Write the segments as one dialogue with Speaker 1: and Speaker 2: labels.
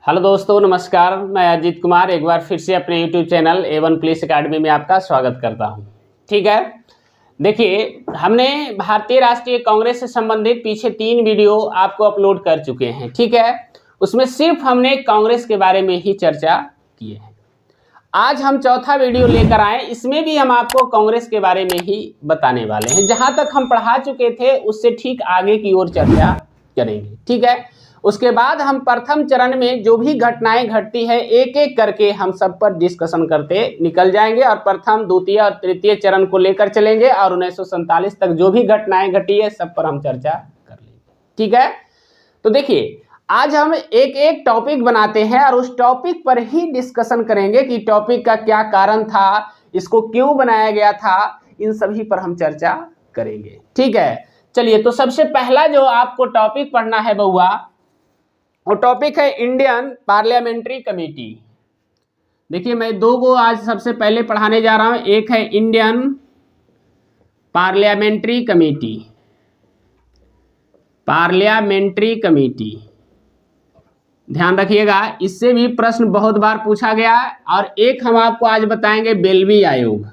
Speaker 1: Hello दोस्तों, नमस्कार। मैं अजीत कुमार एक बार फिर से अपने YouTube channel A1 police academy में आपका स्वागत करता हूं। ठीक है, देखिए हमने भारतीय राष्ट्रीय कांग्रेस से संबंधित पीछे 3 वीडियो आपको अपलोड कर चुके हैं। ठीक है, उसमें सिर्फ हमने कांग्रेस के बारे में ही चर्चा की है। आज हम चौथा वीडियो लेकर आए, इसमें भी हम आपको कांग्रेस के बारे में ही बताने वाले हैं। जहां तक हम पढ़ा चुके थे उससे ठीक आगे की ओर चर्चा करेंगे। ठीक है, उसके बाद हम प्रथम चरण में जो भी घटनाएं घटती है एक एक करके हम सब पर डिस्कशन करते निकल जाएंगे और प्रथम, द्वितीय और तृतीय चरण को लेकर चलेंगे और 1947 तक जो भी घटनाएं घटी है सब पर हम चर्चा कर लेंगे। ठीक है, तो देखिए आज हम एक एक टॉपिक बनाते हैं और उस टॉपिक पर ही डिस्कशन करेंगे कि टॉपिक का क्या कारण था, इसको क्यों बनाया गया था, इन सभी पर हम चर्चा करेंगे। ठीक है, चलिए तो सबसे पहला जो आपको टॉपिक पढ़ना है बउआ, वो टॉपिक है इंडियन पार्लियामेंट्री कमेटी। देखिए मैं 2 को आज सबसे पहले पढ़ाने जा रहा हूं। एक है Indian parliamentary committee, parliamentary committee, ध्यान रखिएगा, इससे भी प्रश्न बहुत बार पूछा गया है। और एक हम आपको आज बताएंगे बेल्वी आयोग,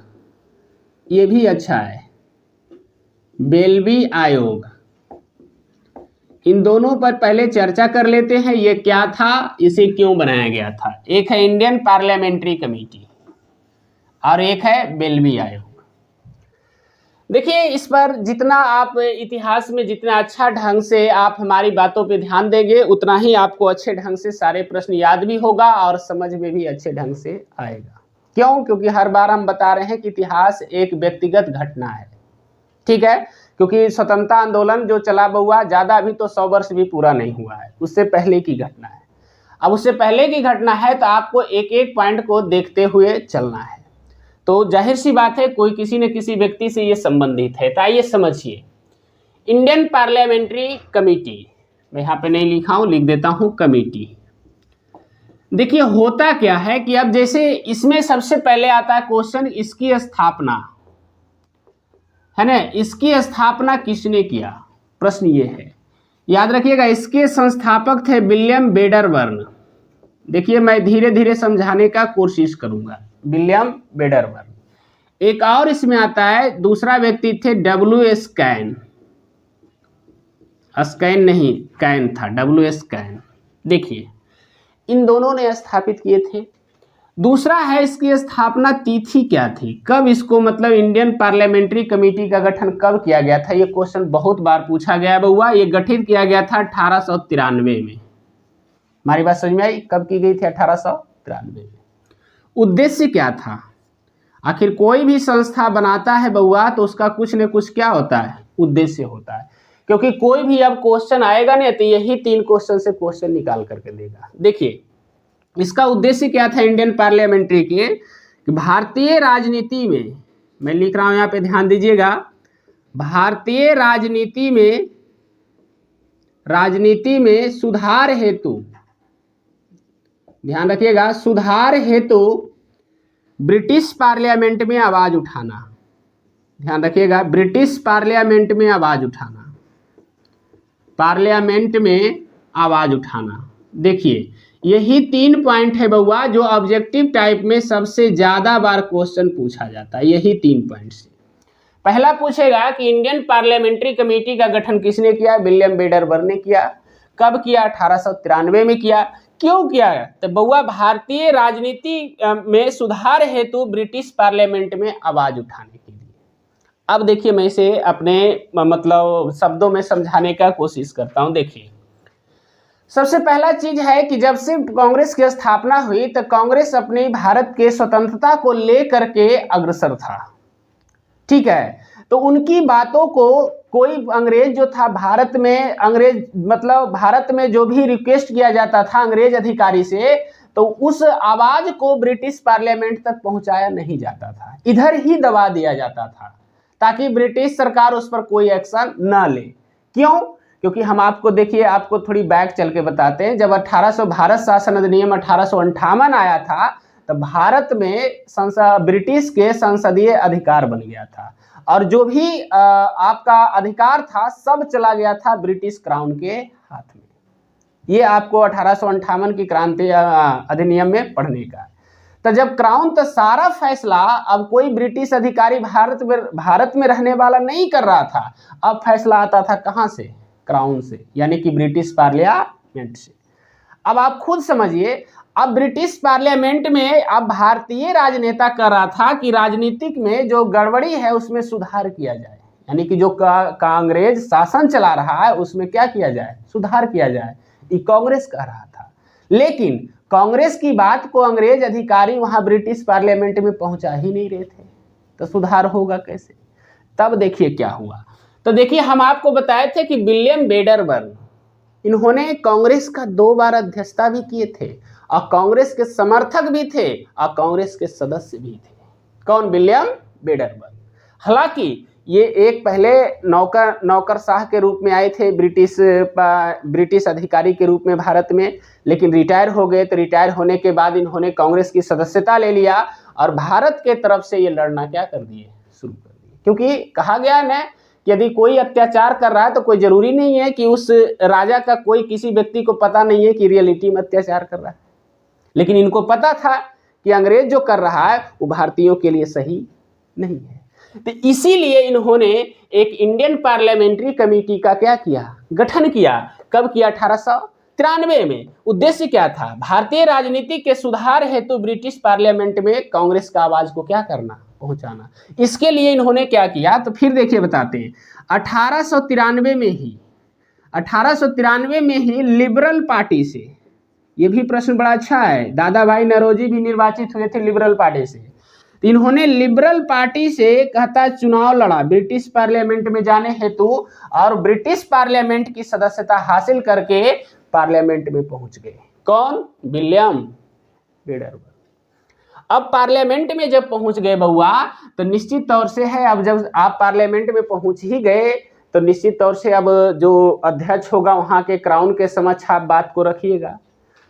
Speaker 1: ये भी अच्छा है, बेल्वी आयोग। इन दोनों पर पहले चर्चा कर लेते हैं, ये क्या था, इसे क्यों बनाया गया था। एक है इंडियन पार्लियामेंट्री कमेटी और एक है बेल्वी आयोग। देखिए इस पर जितना आप इतिहास में जितना अच्छा ढंग से आप हमारी बातों पे ध्यान देंगे उतना ही आपको अच्छे ढंग से सारे प्रश्न याद भी होगा और समझ में भी अच्छे ढंग से आएगा। क्यों? क्योंकि हर बार हम बता रहे हैं कि इतिहास एक व्यक्तिगत घटना है। ठीक है, क्योंकि स्वतंत्रता आंदोलन जो चला बउआ ज्यादा अभी तो 100 वर्ष भी पूरा नहीं हुआ है, उससे पहले की घटना है। अब उससे पहले की घटना है तो आपको एक एक पॉइंट को देखते हुए चलना है। तो जाहिर सी बात है कोई किसी न किसी व्यक्ति से ये संबंधित है। तो आइए समझिए, इंडियन पार्लियामेंट्री कमेटी, मैं यहाँ पे नहीं लिखा हूं, लिख देता हूं कमेटी। देखिए होता क्या है कि अब जैसे इसमें सबसे पहले आता है क्वेश्चन, इसकी स्थापना है ना, इसकी स्थापना किसने किया, प्रश्न ये है। याद रखिएगा इसके संस्थापक थे विलियम वेडरबर्न। देखिए मैं धीरे धीरे समझाने का कोशिश करूंगा, विलियम वेडरबर्न। एक और इसमें आता है, दूसरा व्यक्ति थे W.S. कैन, स्कैन नहीं कैन था, W.S. कैन। देखिए इन दोनों ने स्थापित किए थे। दूसरा है इसकी स्थापना तिथि क्या थी, कब इसको मतलब इंडियन पार्लियामेंट्री कमेटी का गठन कब किया गया था। ये क्वेश्चन बहुत बार पूछा गया है बउआ। ये गठित किया गया था 1893 में। हमारी बात समझ में आई, कब की गई थी? 1893 में। उद्देश्य क्या था? आखिर कोई भी संस्था बनाता है बउआ तो उसका कुछ न कुछ क्या होता है, उद्देश्य होता है। क्योंकि कोई भी अब क्वेश्चन आएगा ना तो यही 3 क्वेश्चन से क्वेश्चन निकाल करके देगा। देखिए इसका उद्देश्य क्या था इंडियन पार्लियामेंट्री के, कि भारतीय राजनीति में, मैं लिख रहा हूं यहां पे ध्यान दीजिएगा, भारतीय राजनीति में सुधार हेतु, ध्यान रखिएगा, सुधार हेतु ब्रिटिश पार्लियामेंट में आवाज उठाना। ध्यान रखिएगा, ब्रिटिश पार्लियामेंट में आवाज उठाना, पार्लियामेंट में आवाज उठाना। देखिए यही 3 पॉइंट है बउआ जो ऑब्जेक्टिव टाइप में सबसे ज्यादा बार क्वेश्चन पूछा जाता है। यही 3 पॉइंट से पहला पूछेगा कि इंडियन पार्लियामेंट्री कमेटी का गठन किसने किया, विलियम वेडरबर्न ने किया। कब किया? 1893 में किया। क्यों किया? तो बउआ भारतीय राजनीति में सुधार हेतु ब्रिटिश पार्लियामेंट में आवाज उठाने के लिए। अब देखिए मैं इसे अपने मतलब शब्दों में समझाने का कोशिश करता हूं। देखिए सबसे पहला चीज है कि जब से कांग्रेस की स्थापना हुई तो कांग्रेस अपनी भारत के स्वतंत्रता को लेकर के अग्रसर था। ठीक है, तो उनकी बातों को कोई अंग्रेज जो था भारत में, अंग्रेज मतलब भारत में जो भी रिक्वेस्ट किया जाता था अंग्रेज अधिकारी से, तो उस आवाज को ब्रिटिश पार्लियामेंट तक पहुंचाया नहीं जाता था, इधर ही दबा दिया जाता था ताकि ब्रिटिश सरकार उस पर कोई एक्शन न ले। क्यों? क्योंकि हम आपको देखिए, आपको थोड़ी बैक चल के बताते हैं। जब 1800 भारत शासन अधिनियम 1858 आया था तो भारत में ब्रिटिश के संसदीय अधिकार बन गया था और जो भी आपका अधिकार था सब चला गया था ब्रिटिश क्राउन के हाथ में। ये आपको 1858 की क्रांति अधिनियम में पढ़ने का है। तो जब क्राउन तो सारा फैसला अब कोई ब्रिटिश अधिकारी भारत में रहने वाला नहीं कर रहा था, अब फैसला आता था कहाँ से? क्राउन से, यानी कि ब्रिटिश पार्लियामेंट से। अब आप खुद समझिए, अब ब्रिटिश पार्लियामेंट में अब भारतीय राजनेता कर रहा था कि राजनीतिक में जो गड़बड़ी है उसमें सुधार किया जाए, यानी कि जो कांग्रेस शासन चला रहा है उसमें क्या किया जाए? सुधार किया जाए। ये कांग्रेस कह रहा था, लेकिन कांग्रेस की बात को अंग्रेज अधिकारी वहां ब्रिटिश पार्लियामेंट में पहुंचा ही नहीं रहे थे, तो सुधार होगा कैसे? तब देखिए क्या हुआ। तो देखिए, हम आपको बताए थे कि विलियम वेडरबर्न, इन्होंने कांग्रेस का 2 बार अध्यक्षता भी किए थे और कांग्रेस के समर्थक भी थे और कांग्रेस के सदस्य भी थे। कौन? William Wedderburn. हालांकि ये एक पहले नौकरशाह के रूप में आए थे, ब्रिटिश अधिकारी के रूप में भारत में, लेकिन रिटायर हो गए। तो रिटायर होने के बाद इन्होंने कांग्रेस की सदस्यता ले लिया और भारत के तरफ से ये लड़ना क्या कर दिए? शुरू कर दिए। क्योंकि कहा गया ना कि यदि कोई अत्याचार कर रहा है तो कोई जरूरी नहीं है कि उस राजा का कोई किसी व्यक्ति को पता नहीं है कि रियलिटी में अत्याचार कर रहा है, लेकिन इनको पता था कि अंग्रेज जो कर रहा है वो भारतीयों के लिए सही नहीं है। तो इसीलिए इन्होंने एक इंडियन पार्लियामेंट्री कमेटी का क्या किया? गठन किया। कब किया? 1893 में। उद्देश्य क्या था? भारतीय राजनीति के सुधार हेतु ब्रिटिश पार्लियामेंट में कांग्रेस का आवाज को क्या करना? पहुंचाना। इसके लिए इन्होंने क्या किया? तो फिर देखिए बताते हैं। 1893 में ही लिबरल पार्टी से, ये भी प्रश्न बड़ा अच्छा है, दादा भाई नौरोजी भी निर्वाचित हुए थे लिबरल पार्टी से। तो इन्होंने लिबरल पार्टी से कहता है चुनाव लड़ा ब्रिटिश पार्लियामेंट में जाने हेतु और ब्रिटिश पार्लियामेंट की सदस्यता हासिल करके पार्लियामेंट में पहुंच गए। कौन? William Wedderburn. अब पार्लियामेंट में जब पहुंच गए बउआ, तो निश्चित तौर से है, अब जब आप पार्लियामेंट में पहुंच ही गए तो निश्चित तौर से अब जो अध्यक्ष होगा वहां के क्राउन के समक्ष आप बात को रखिएगा।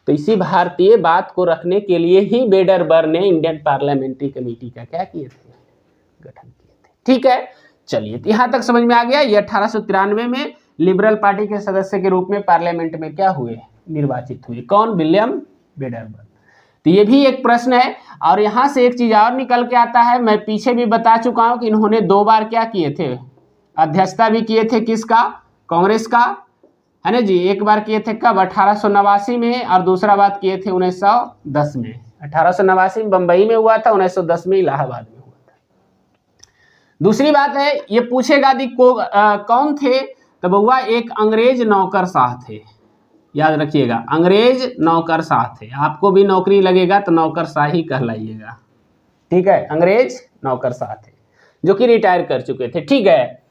Speaker 1: तो इसी भारतीय बात को रखने के लिए ही वेडरबर्न ने इंडियन पार्लियामेंट्री कमेटी का क्या किए थे? गठन किए थे। ठीक है, चलिए यहां तक समझ में आ गया। ये 1893 में लिबरल पार्टी के सदस्य के रूप में पार्लियामेंट में क्या हुए? निर्वाचित हुए। कौन? William Wedderburn. तो ये भी एक प्रश्न है। और यहां से एक चीज और निकल के आता है, मैं पीछे भी बता चुका हूं कि इन्होंने 2 बार क्या किए थे? अध्यक्षता भी किए थे। किसका? कांग्रेस का, है ना जी। एक बार किए थे कब? 1889 में, और दूसरा बात किए थे 1910 में। 1889 में बंबई में हुआ था, 1910 में इलाहाबाद में हुआ था। दूसरी बात है, ये पूछेगा दी कौन थे? तो बउआ एक अंग्रेज नौकरशाह थे, याद रखिएगा, अंग्रेज नौकरशाह थे। आपको भी नौकरी लगेगा तो नौकरशाह ही कहलाइएगा। ठीक है, अंग्रेज नौकरशाह थे जो कि रिटायर कर चुके थे। ठीक है,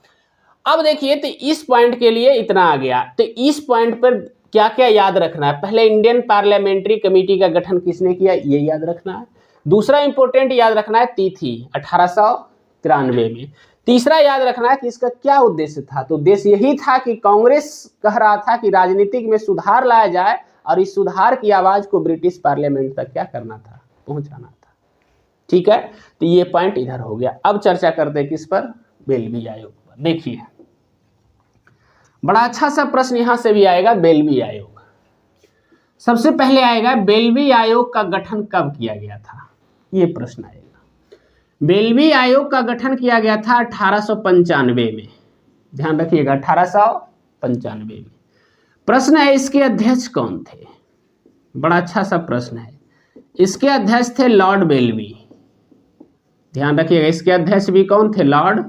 Speaker 1: अब देखिए, तो इस पॉइंट के लिए इतना आ गया। तो इस पॉइंट पर क्या क्या याद रखना है? पहले इंडियन पार्लियामेंट्री कमेटी का गठन किसने किया, ये याद रखना है। दूसरा इंपॉर्टेंट याद रखना है तिथि 1893 में। तीसरा याद रखना है कि इसका क्या उद्देश्य था। तो उद्देश्य यही था कि कांग्रेस कह रहा था कि राजनीतिक में सुधार लाया जाए और इस सुधार की आवाज को ब्रिटिश पार्लियामेंट तक क्या करना था? पहुंचाना था। ठीक है, तो ये पॉइंट इधर हो गया। अब चर्चा करते हैं किस पर? बेल्वी आयोग पर। देखिए, बड़ा अच्छा सा प्रश्न यहां से भी आएगा। बेल्वी आयोग सबसे पहले आएगा। बेल्वी आयोग का गठन कब किया गया था? ये प्रश्न आएगा। बेल्वी आयोग का गठन किया गया था 1895 में। ध्यान रखिएगा, 1895 में। प्रश्न है, इसके अध्यक्ष कौन थे? बड़ा अच्छा सा प्रश्न है। इसके अध्यक्ष थे लॉर्ड बेल्वी। ध्यान रखिएगा, इसके अध्यक्ष भी कौन थे? लॉर्ड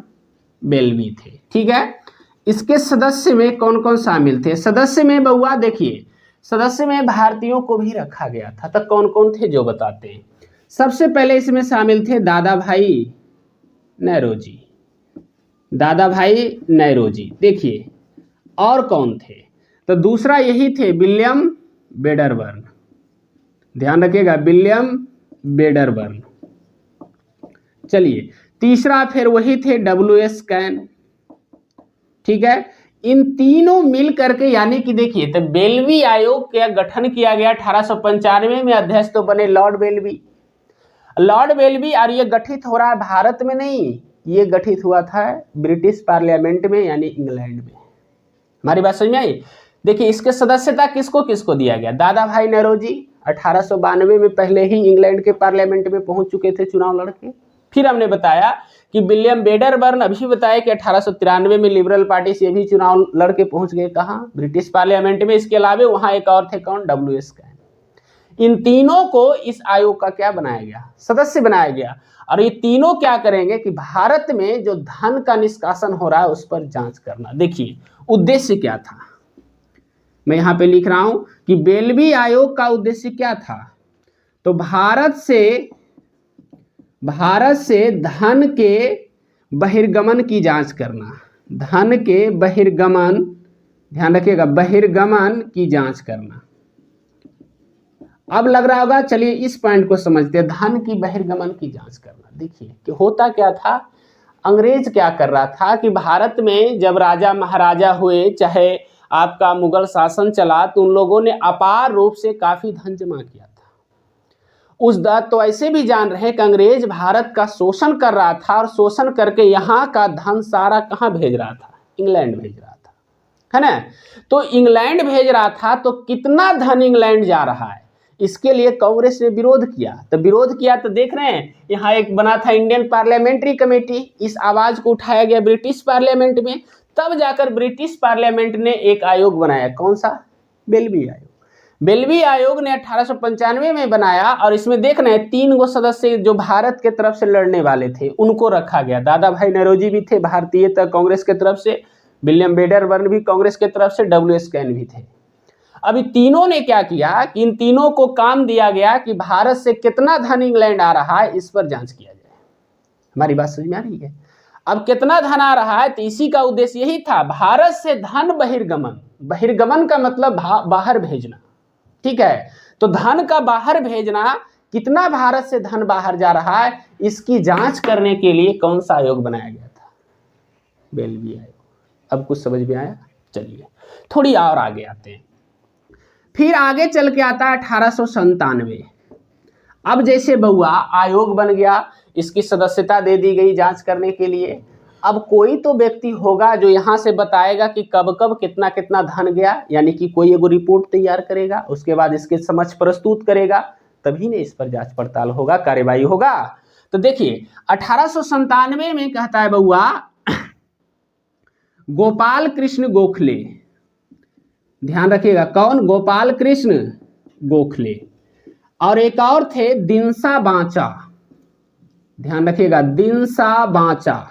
Speaker 1: बेल्वी थे। ठीक है, इसके सदस्य में कौन कौन शामिल थे? सदस्य में बउआ देखिए, सदस्य में भारतीयों को भी रखा गया था। तो कौन कौन थे जो बताते हैं। सबसे पहले इसमें शामिल थे दादा भाई नौरोजी। दादा भाई नौरोजी। देखिए, और कौन थे? तो दूसरा यही थे विलियम वेडरबर्न। ध्यान रखिएगा, विलियम वेडरबर्न। चलिए, तीसरा फिर वही थे WS कैन। ठीक है, इन तीनों मिल करके, यानी कि देखिए, तो बेल्वी आयोग का गठन किया गया 1895 में। अध्यक्ष तो बने लॉर्ड बेल्वी। लॉर्ड बेल्वी, और ये गठित हो रहा है भारत में नहीं, ये गठित हुआ था ब्रिटिश पार्लियामेंट में, यानी इंग्लैंड में। हमारी बात समझ में आई? देखिए इसके सदस्यता किसको किसको दिया गया, दादा भाई नौरोजी 1892 में पहले ही इंग्लैंड के पार्लियामेंट में पहुंच चुके थे चुनाव लड़के। फिर हमने बताया कि विलियम वेडरबर्न अभी बताया कि 1893 में लिबरल पार्टी से भी चुनाव लड़के पहुंच गए, कहाँ, ब्रिटिश पार्लियामेंट में। इसके अलावा वहां एक और थे, कौन, WS कैन। इन तीनों को इस आयोग का क्या बनाया गया, सदस्य बनाया गया। और ये तीनों क्या करेंगे कि भारत में जो धन का निष्कासन हो रहा है उस पर जांच करना। देखिए उद्देश्य क्या था, मैं यहां पे लिख रहा हूं कि बेल्वी आयोग का उद्देश्य क्या था, तो भारत से धन के बहिर्गमन की जांच करना, धन के बहिर्गमन, ध्यान रखिएगा, बहिर्गमन की जांच करना। अब लग रहा होगा, चलिए इस पॉइंट को समझते हैं, धन की बहिर्गमन की जांच करना। देखिए कि होता क्या था, अंग्रेज क्या कर रहा था कि भारत में जब राजा महाराजा हुए, चाहे आपका मुगल शासन चला, तो उन लोगों ने अपार रूप से काफी धन जमा किया था। उस दौर तो ऐसे भी जान रहे कि अंग्रेज भारत का शोषण कर रहा था, और शोषण करके यहाँ का धन सारा कहाँ भेज रहा था, इंग्लैंड भेज रहा था, है ना। तो इंग्लैंड भेज रहा था, तो कितना धन इंग्लैंड जा रहा है, इसके लिए कांग्रेस ने विरोध किया। तो विरोध किया तो देख रहे हैं यहाँ एक बना था इंडियन पार्लियामेंट्री कमेटी, इस आवाज को उठाया गया ब्रिटिश पार्लियामेंट में। तब जाकर ब्रिटिश पार्लियामेंट ने एक आयोग बनाया, कौन सा, बेल्वी आयोग। बेल्वी आयोग ने 1895 में बनाया, और इसमें देख रहे हैं 3 गो सदस्य जो भारत के तरफ से लड़ने वाले थे उनको रखा गया। दादा भाई नौरोजी भी थे भारतीय कांग्रेस के तरफ से, विलियम वेडरबर्न भी कांग्रेस के तरफ से, WS कैन भी थे। अभी तीनों ने क्या किया कि इन तीनों को काम दिया गया कि भारत से कितना धन इंग्लैंड आ रहा है इस पर जांच किया जाए। हमारी बात समझ में आ रही है। अब कितना धन आ रहा है, तो इसी का उद्देश्य यही था, भारत से धन बहिर्गमन, बहिर्गमन का मतलब बाहर भेजना, ठीक है। तो धन का बाहर भेजना, कितना भारत से धन बाहर जा रहा है, इसकी जांच करने के लिए कौन सा आयोग बनाया गया था, बेल्वी आयोग। अब कुछ समझ में आया। चलिए थोड़ी और आगे आते हैं। फिर आगे चल के आता है 1897। अब जैसे बउआ आयोग बन गया, इसकी सदस्यता दे दी गई जांच करने के लिए। अब कोई तो व्यक्ति होगा जो यहाँ से बताएगा कि कब कब कितना कितना धन गया, यानी कि कोई एगो रिपोर्ट तैयार करेगा, उसके बाद इसके समक्ष प्रस्तुत करेगा, तभी ने इस पर जांच पड़ताल होगा, कार्यवाही होगा। तो देखिए 1897 में कहता है बउआ, गोपाल कृष्ण गोखले, ध्यान रखिएगा, कौन, गोपाल कृष्ण गोखले, और एक और थे दिनसा बांचा, ध्यान रखिएगा, दिनसा बांचा।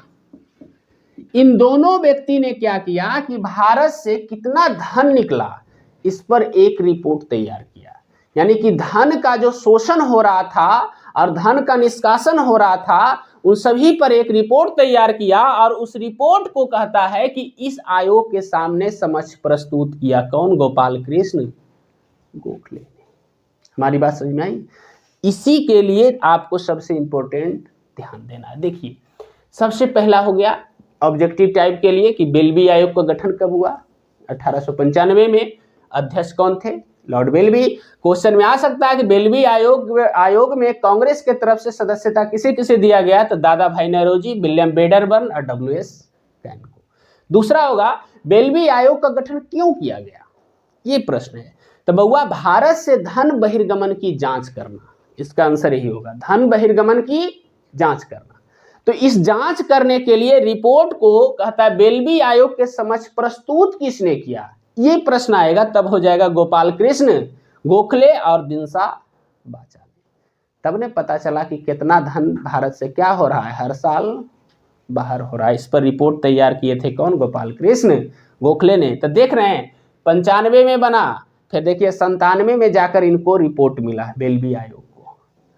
Speaker 1: इन दोनों व्यक्ति ने क्या किया कि भारत से कितना धन निकला इस पर एक रिपोर्ट तैयार किया। यानी कि धन का जो शोषण हो रहा था और धन का निष्कासन हो रहा था, उन सभी पर एक रिपोर्ट तैयार किया, और उस रिपोर्ट को कहता है कि इस आयोग के सामने समक्ष प्रस्तुत किया, कौन, गोपाल कृष्ण गोखले ने। हमारी बात समझ में आई। इसी के लिए आपको सबसे इंपॉर्टेंट ध्यान देना है। देखिए सबसे पहला हो गया ऑब्जेक्टिव टाइप के लिए कि बेल्वी आयोग का गठन कब हुआ, 1895 में। अध्यक्ष कौन थे, लॉर्ड बेल्वी। क्वेश्चन में आ सकता है कि बेल्वी आयोग में कांग्रेस के तरफ से सदस्यता किसे किसे दिया गया, तो दादा भाई नौरोजी, विलियम वेडरबर्न और WS कैन को। दूसरा होगा बेल्वी आयोग का गठन क्यों किया गया, ये प्रश्न है। तो बउआ भारत से धन बहिर्गमन की जांच करना, इसका आंसर यही होगा, धन बहिर्गमन की जांच करना। तो इस जांच करने के लिए रिपोर्ट को कहता है बेल्वी आयोग के समक्ष प्रस्तुत किसने किया, ये प्रश्न आएगा, तब हो जाएगा गोपाल कृष्ण गोखले और दिनसा बाचा। तब ने पता चला कि कितना धन भारत से क्या हो रहा है, हर साल बाहर हो रहा है। इस पर रिपोर्ट तैयार किए थे कौन, गोपाल कृष्ण गोखले ने। तो देख रहे हैं 95 में बना, फिर देखिए 97 में जाकर इनको रिपोर्ट मिला बेल्वी आयोग को।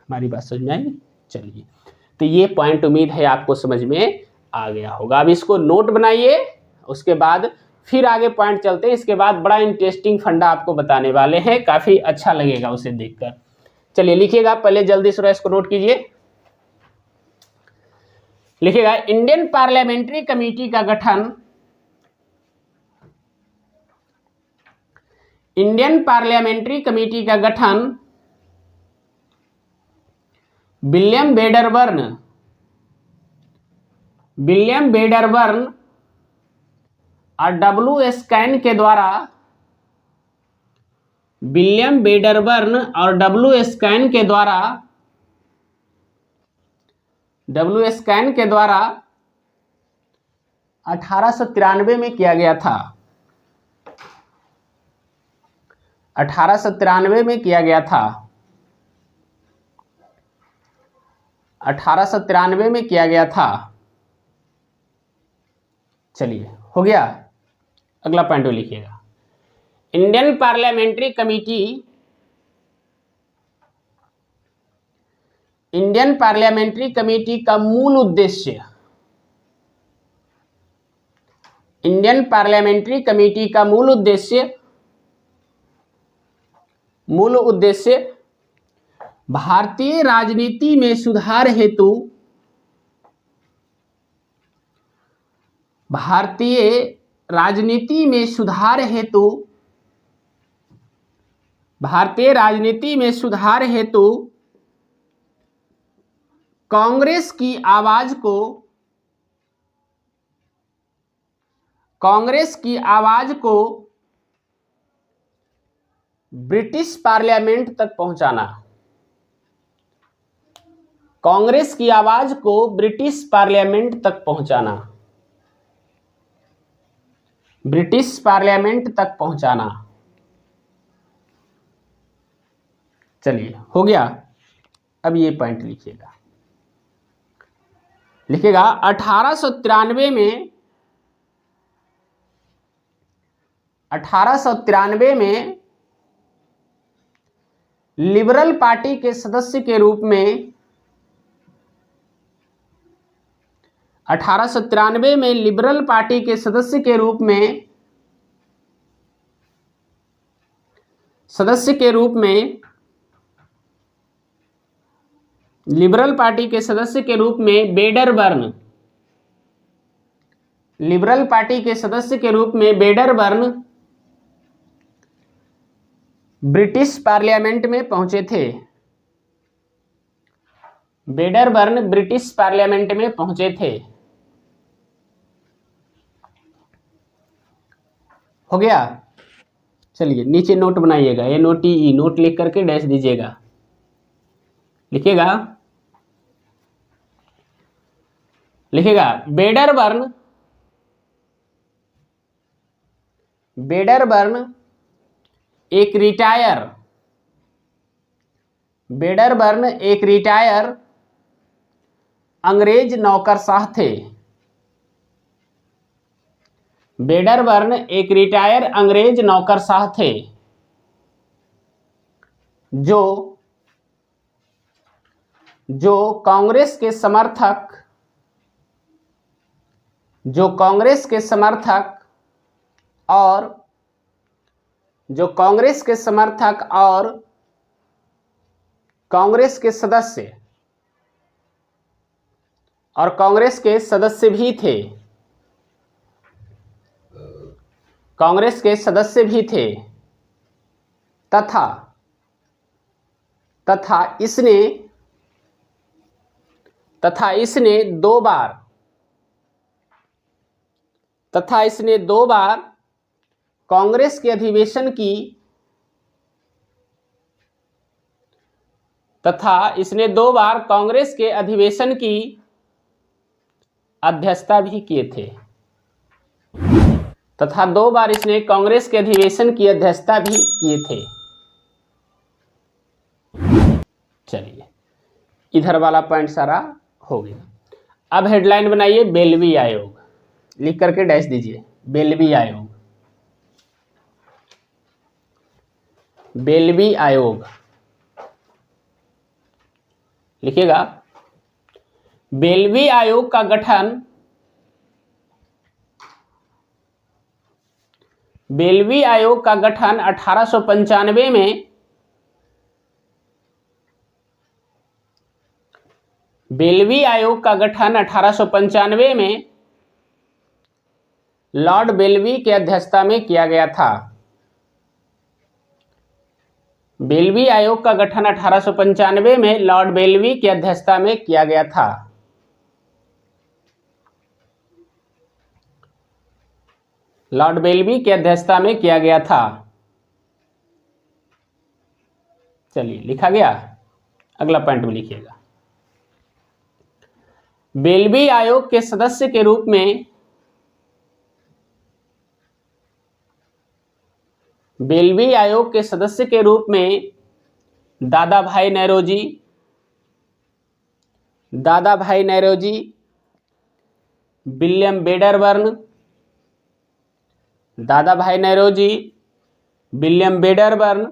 Speaker 1: हमारी बात समझ में आई। चलिए तो ये पॉइंट उम्मीद है आपको समझ में आ गया होगा। अब इसको नोट बनाइए, उसके बाद फिर आगे पॉइंट चलते हैं। इसके बाद बड़ा इंटरेस्टिंग फंडा आपको बताने वाले हैं, काफी अच्छा लगेगा उसे देखकर। चलिए लिखिएगा, पहले जल्दी से इसको नोट कीजिए। लिखिएगा इंडियन पार्लियामेंट्री कमेटी का गठन, इंडियन पार्लियामेंट्री कमेटी का गठन विलियम वेडरबर्न और WS कैन के द्वारा विलियम वेडरबर्न और डब्ल्यू स्कैन के द्वारा 1893 में किया गया था। 1893 में किया गया था। 1893 में किया गया था। चलिए, हो गया। अगला पॉइंट लिखिएगा। Indian parliamentary committee, Indian parliamentary committee का मूल उद्देश्य, इंडियन पार्लियामेंट्री कमेटी का मूल उद्देश्य भारतीय राजनीति में सुधार हेतु, भारतीय राजनीति में सुधार हेतु, भारतीय राजनीति में सुधार हेतु कांग्रेस की आवाज को, कांग्रेस की आवाज को ब्रिटिश पार्लियामेंट तक पहुंचाना, कांग्रेस की आवाज को ब्रिटिश पार्लियामेंट तक पहुंचाना, ब्रिटिश पार्लियामेंट तक पहुंचाना। चलिए, हो गया। अब ये पॉइंट लिखिएगा। लिखिएगा 1893 में, 1893 में लिबरल पार्टी के सदस्य के रूप में, 1893 में लिबरल पार्टी के सदस्य के रूप में, लिबरल पार्टी के सदस्य के रूप में वेडरबर्न, लिबरल पार्टी के सदस्य के रूप में वेडरबर्न ब्रिटिश पार्लियामेंट में पहुंचे थे। वेडरबर्न ब्रिटिश पार्लियामेंट में पहुंचे थे। हो गया। चलिए, नीचे नोट बनाइएगा, ये नोट लिख करके डैश दीजिएगा। लिखिएगा, लिखिएगा वेडरबर्न, वेडरबर्न एक रिटायर, वेडरबर्न एक रिटायर अंग्रेज नौकरशाह थे। वेडरबर्न एक रिटायर अंग्रेज नौकरशाह थे जो कांग्रेस के समर्थक, जो कांग्रेस के समर्थक और कांग्रेस के सदस्य और कांग्रेस के सदस्य भी थे, कांग्रेस के सदस्य भी थे तथा इसने दो बार कांग्रेस के अधिवेशन की, तथा इसने 2 बार कांग्रेस के अधिवेशन की अध्यक्षता भी किए थे, तथा 2 बार इसने कांग्रेस के अधिवेशन की अध्यक्षता भी किए थे। चलिए, इधर वाला पॉइंट सारा हो गया। अब हेडलाइन बनाइए बेल्वी आयोग, लिख करके डैश दीजिए। बेल्वी आयोग, बेल्वी आयोग लिखिएगा। बेल्वी आयोग का गठन, बेल्वी आयोग का गठन 1895 में, बेल्वी आयोग का गठन 1895 में लॉर्ड बेल्वी की अध्यक्षता में किया गया था। बेल्वी आयोग का गठन 1895 में लॉर्ड बेल्वी की अध्यक्षता में किया गया था। लॉर्ड बेल्वी की अध्यक्षता में किया गया था। चलिए लिखा गया, अगला पॉइंट में लिखिएगा। बेल्वी आयोग के सदस्य के रूप में बेल्वी आयोग के सदस्य के रूप में दादा भाई नौरोजी, विलियम वेडरबर्न, दादा भाई नौरोजी, विलियम वेडरबर्न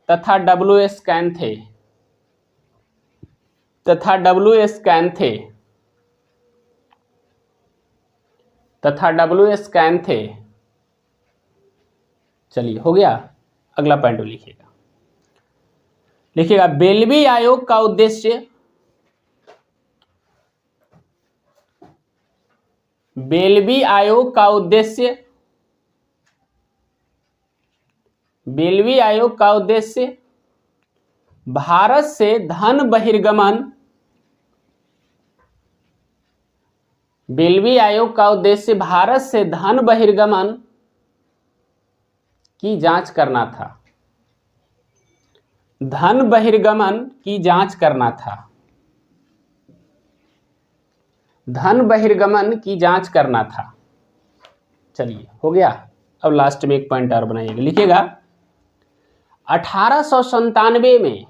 Speaker 1: तथा डब्ल्यू.एस. कैंथे। चलिए हो गया, अगला पॉइंट लिखिएगा। बेल्वी आयोग का उद्देश्य भारत से धन बहिर्गमन की जांच करना था। चलिए हो गया। अब लास्ट में एक पॉइंट और बनाइएगा, लिखिएगा 1897 में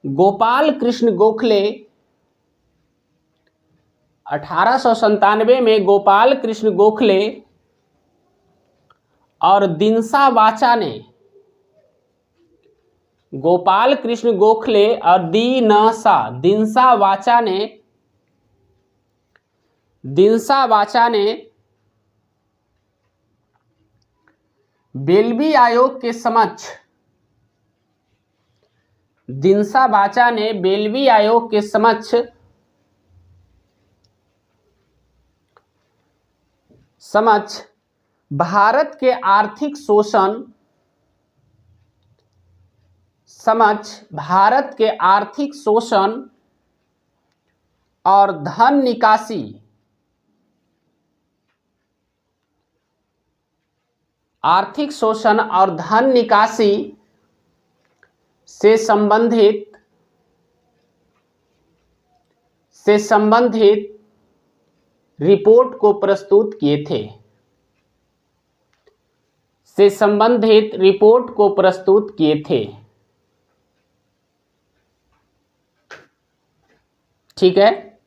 Speaker 1: गोपाल कृष्ण गोखले और दिनसा वाचा ने बेल्वी आयोग के समक्ष भारत के आर्थिक शोषण और धन निकासी से संबंधित रिपोर्ट को प्रस्तुत किए थे। ठीक है,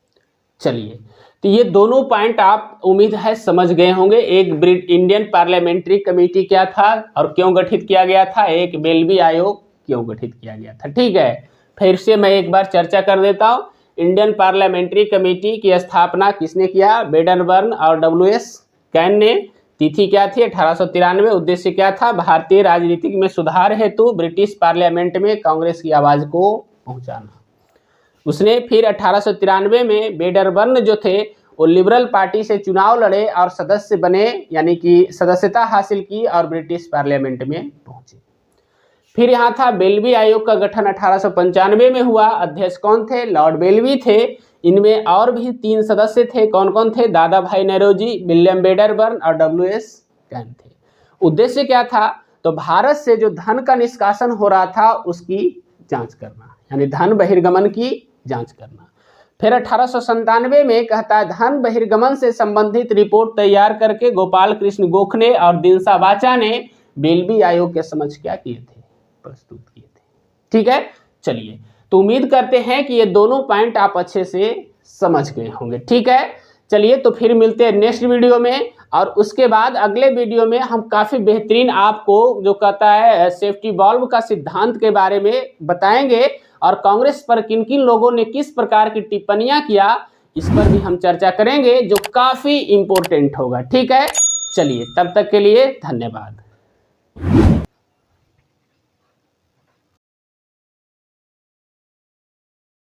Speaker 1: चलिए तो ये दोनों पॉइंट आप उम्मीद है समझ गए होंगे। एक इंडियन पार्लियामेंट्री कमेटी क्या था और क्यों गठित किया गया था, एक बेल्वी आयोग क्यों गठित किया गया था। ठीक है, फिर से मैं एक बार चर्चा कर देता हूं। इंडियन पार्लियामेंट्री कमेटी की स्थापना किसने किया, वेडरबर्न और डब्ल्यू.एस. कैन ने। तिथि क्या थी, 1893। उद्देश्य क्या था, भारतीय राजनीतिक में सुधार हेतु ब्रिटिश पार्लियामेंट में कांग्रेस की आवाज को पहुंचाना। उसने फिर 1893 में वेडरबर्न जो थे वो लिबरल पार्टी से चुनाव लड़े और सदस्य बने, यानी कि सदस्यता हासिल की और ब्रिटिश पार्लियामेंट में पहुंचे। फिर यहाँ था बेल्वी आयोग का गठन 1895 में हुआ। अध्यक्ष कौन थे, लॉर्ड बेल्वी थे। इनमें और भी 3 सदस्य थे, कौन कौन थे, दादा भाई नौरोजी, विलियम वेडरबर्न और डब्ल्यू.एस. कैन थे। उद्देश्य क्या था, तो भारत से जो धन का निष्कासन हो रहा था उसकी जांच करना, यानी धन बहिर्गमन की जांच करना। फिर 1897 में कहता है धन बहिर्गमन से संबंधित रिपोर्ट तैयार करके गोपाल कृष्ण गोखले और दिनसा वाचा ने बेल्वी आयोग के समक्ष क्या किए थे, प्रस्तुत किए थे। ठीक है, चलिए तो उम्मीद करते हैं कि ये दोनों पॉइंट आप अच्छे से समझ गए होंगे। ठीक है, चलिए तो फिर मिलते हैं नेक्स्ट वीडियो में, और उसके बाद अगले वीडियो में हम काफ़ी बेहतरीन आपको जो कहता है सेफ्टी वाल्व का सिद्धांत के बारे में बताएंगे, और कांग्रेस पर किन किन लोगों ने किस प्रकार की टिप्पणियां किया इस पर भी हम चर्चा करेंगे, जो काफ़ी इम्पोर्टेंट होगा। ठीक है, चलिए तब तक के लिए धन्यवाद।